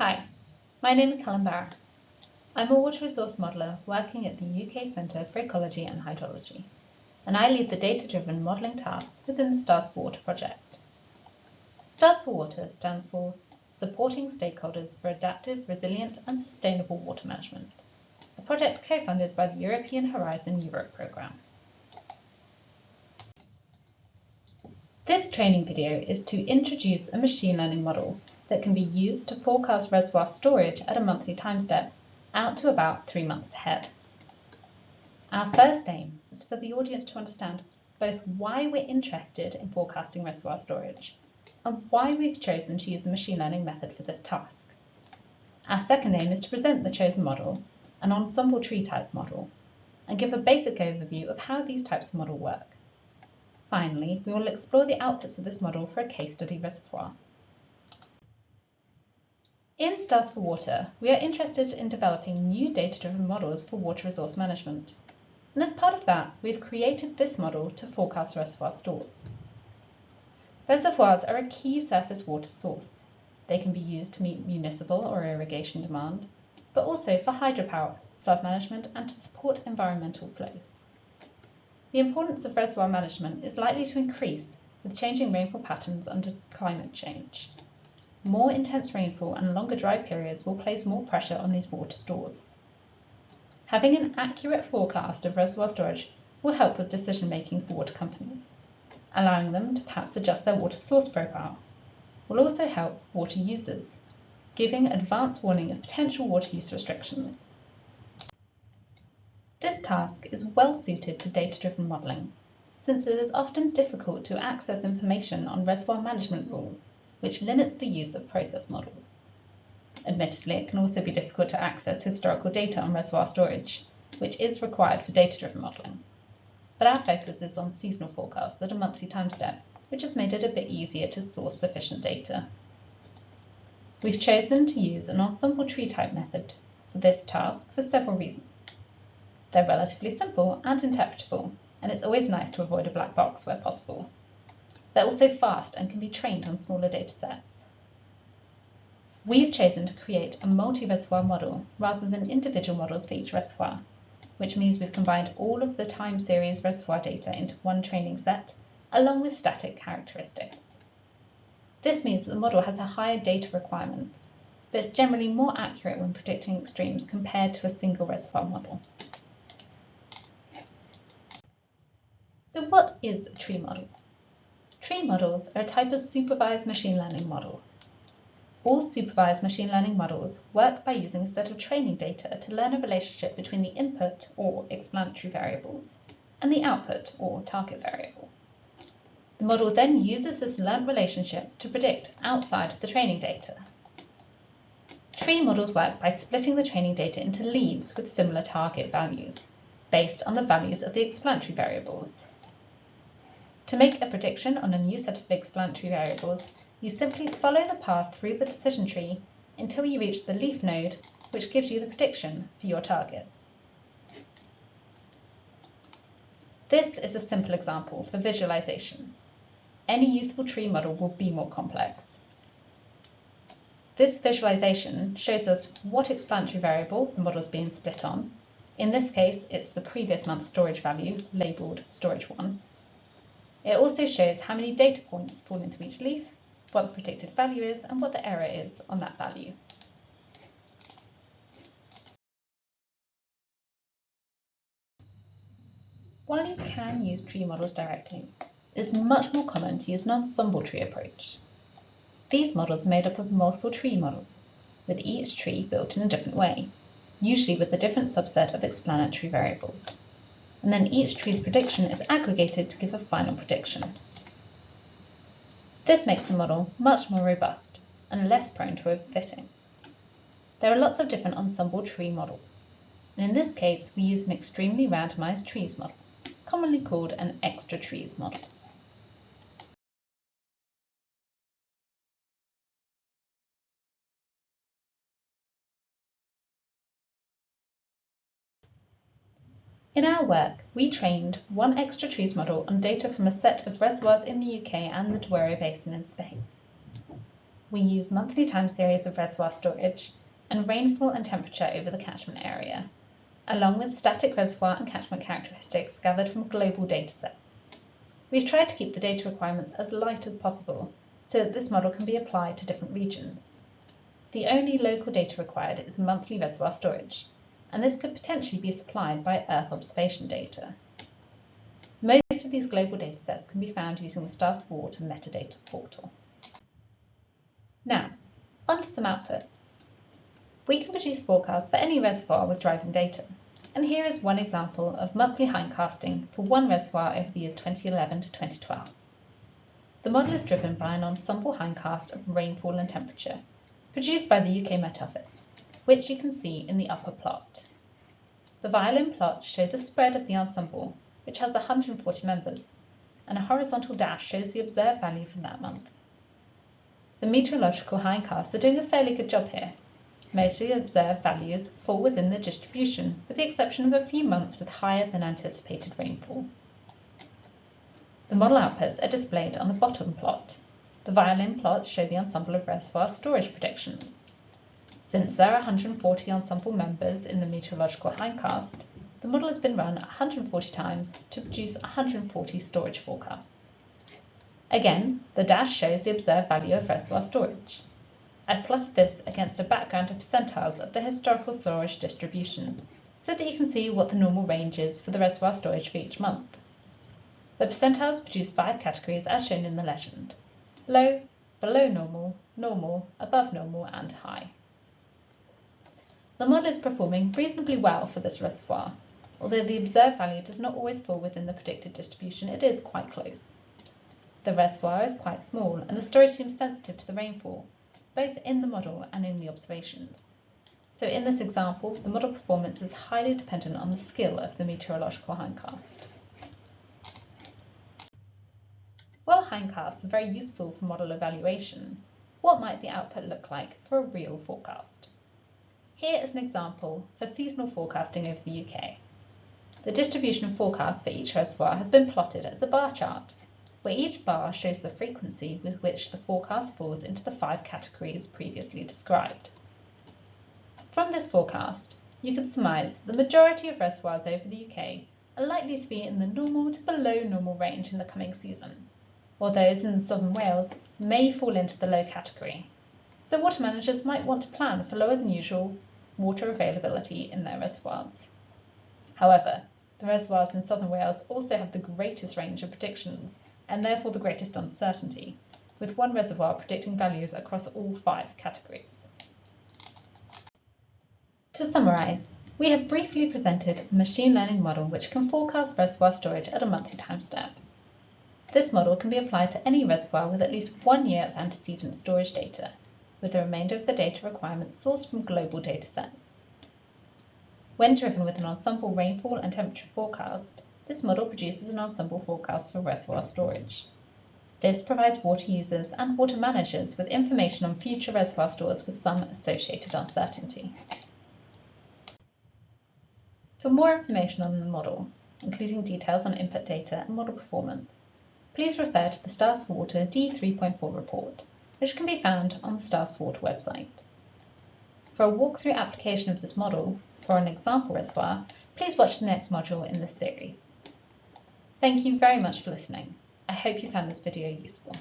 Hi, my name is Helen Barrett. I'm a water resource modeller working at the UK Centre for Ecology and Hydrology, and I lead the data-driven modelling task within the Stars for Water project. Stars for Water stands for Supporting Stakeholders for Adaptive, Resilient and Sustainable Water Management, a project co-funded by the European Horizon Europe programme. This training video is to introduce a machine learning model that can be used to forecast reservoir storage at a monthly time step out to about 3 months ahead. Our first aim is for the audience to understand both why we're interested in forecasting reservoir storage and why we've chosen to use a machine learning method for this task. Our second aim is to present the chosen model, an ensemble tree type model, and give a basic overview of how these types of model work. Finally, we will explore the outputs of this model for a case study reservoir. In Stars for Water, we are interested in developing new data-driven models for water resource management. And as part of that, we've created this model to forecast reservoir stores. Reservoirs are a key surface water source. They can be used to meet municipal or irrigation demand, but also for hydropower, flood management, and to support environmental flows. The importance of reservoir management is likely to increase with changing rainfall patterns under climate change. More intense rainfall and longer dry periods will place more pressure on these water stores. Having an accurate forecast of reservoir storage will help with decision making for water companies, allowing them to perhaps adjust their water source profile. Will also help water users, giving advance warning of potential water use restrictions. This task is well suited to data-driven modelling, since it is often difficult to access information on reservoir management rules, which limits the use of process models. Admittedly, it can also be difficult to access historical data on reservoir storage, which is required for data-driven modelling. But our focus is on seasonal forecasts at a monthly time step, which has made it a bit easier to source sufficient data. We've chosen to use an ensemble tree type method for this task for several reasons. They're relatively simple and interpretable, and it's always nice to avoid a black box where possible. They're also fast and can be trained on smaller data sets. We've chosen to create a multi-reservoir model rather than individual models for each reservoir, which means we've combined all of the time series reservoir data into one training set, along with static characteristics. This means that the model has a higher data requirements, but it's generally more accurate when predicting extremes compared to a single reservoir model. So what is a tree model? Tree models are a type of supervised machine learning model. All supervised machine learning models work by using a set of training data to learn a relationship between the input or explanatory variables and the output or target variable. The model then uses this learnt relationship to predict outside of the training data. Tree models work by splitting the training data into leaves with similar target values, based on the values of the explanatory variables. To make a prediction on a new set of explanatory variables, you simply follow the path through the decision tree until you reach the leaf node, which gives you the prediction for your target. This is a simple example for visualization. Any useful tree model will be more complex. This visualization shows us what explanatory variable the model is being split on. In this case, it's the previous month's storage value, labelled storage 1. It also shows how many data points fall into each leaf, what the predicted value is, and what the error is on that value. While you can use tree models directly, it is much more common to use an ensemble tree approach. These models are made up of multiple tree models, with each tree built in a different way, usually with a different subset of explanatory variables. And then each tree's prediction is aggregated to give a final prediction. This makes the model much more robust and less prone to overfitting. There are lots of different ensemble tree models, and in this case we use an extremely randomized trees model, commonly called an extra trees model. In our work, we trained one extra trees model on data from a set of reservoirs in the UK and the Duero Basin in Spain. we use monthly time series of reservoir storage and rainfall and temperature over the catchment area, along with static reservoir and catchment characteristics gathered from global datasets. We've tried to keep the data requirements as light as possible so that this model can be applied to different regions. The only local data required is monthly reservoir storage, and this could potentially be supplied by Earth observation data. Most of these global datasets can be found using the Stars for Water metadata portal. Now, on to some outputs. We can produce forecasts for any reservoir with driving data, and here is one example of monthly hindcasting for one reservoir over the years 2011 to 2012. The model is driven by an ensemble hindcast of rainfall and temperature, produced by the UK Met Office, which you can see in the upper plot. The violin plots show the spread of the ensemble, which has 140 members, and a horizontal dash shows the observed value for that month. The meteorological hindcasts are doing a fairly good job here. Most of the observed values fall within the distribution, with the exception of a few months with higher than anticipated rainfall. The model outputs are displayed on the bottom plot. The violin plots show the ensemble of reservoir storage predictions. Since there are 140 ensemble members in the meteorological hindcast, the model has been run 140 times to produce 140 storage forecasts. Again, the dash shows the observed value of reservoir storage. I've plotted this against a background of percentiles of the historical storage distribution, so that you can see what the normal range is for the reservoir storage for each month. The percentiles produce 5 categories as shown in the legend: low, below normal, normal, above normal, and high. The model is performing reasonably well for this reservoir. Although the observed value does not always fall within the predicted distribution, it is quite close. The reservoir is quite small and the storage seems sensitive to the rainfall, both in the model and in the observations. So in this example, the model performance is highly dependent on the skill of the meteorological hindcast. While hindcasts are very useful for model evaluation, what might the output look like for a real forecast? Here is an example for seasonal forecasting over the UK. The distribution of forecasts for each reservoir has been plotted as a bar chart, where each bar shows the frequency with which the forecast falls into the 5 categories previously described. From this forecast, you can surmise that the majority of reservoirs over the UK are likely to be in the normal to below normal range in the coming season, while those in southern Wales may fall into the low category. So water managers might want to plan for lower than usual water availability in their reservoirs. However, the reservoirs in southern Wales also have the greatest range of predictions and therefore the greatest uncertainty, with one reservoir predicting values across all 5 categories. To summarise, we have briefly presented a machine learning model which can forecast reservoir storage at a monthly time step. This model can be applied to any reservoir with at least 1 year of antecedent storage data, with the remainder of the data requirements sourced from global datasets. When driven with an ensemble rainfall and temperature forecast, this model produces an ensemble forecast for reservoir storage. This provides water users and water managers with information on future reservoir stores with some associated uncertainty. For more information on the model, including details on input data and model performance, please refer to the Stars for Water D3.4 report, which can be found on the Stars for Water website. For a walkthrough application of this model for an example reservoir, please watch the next module in this series. Thank you very much for listening. I hope you found this video useful.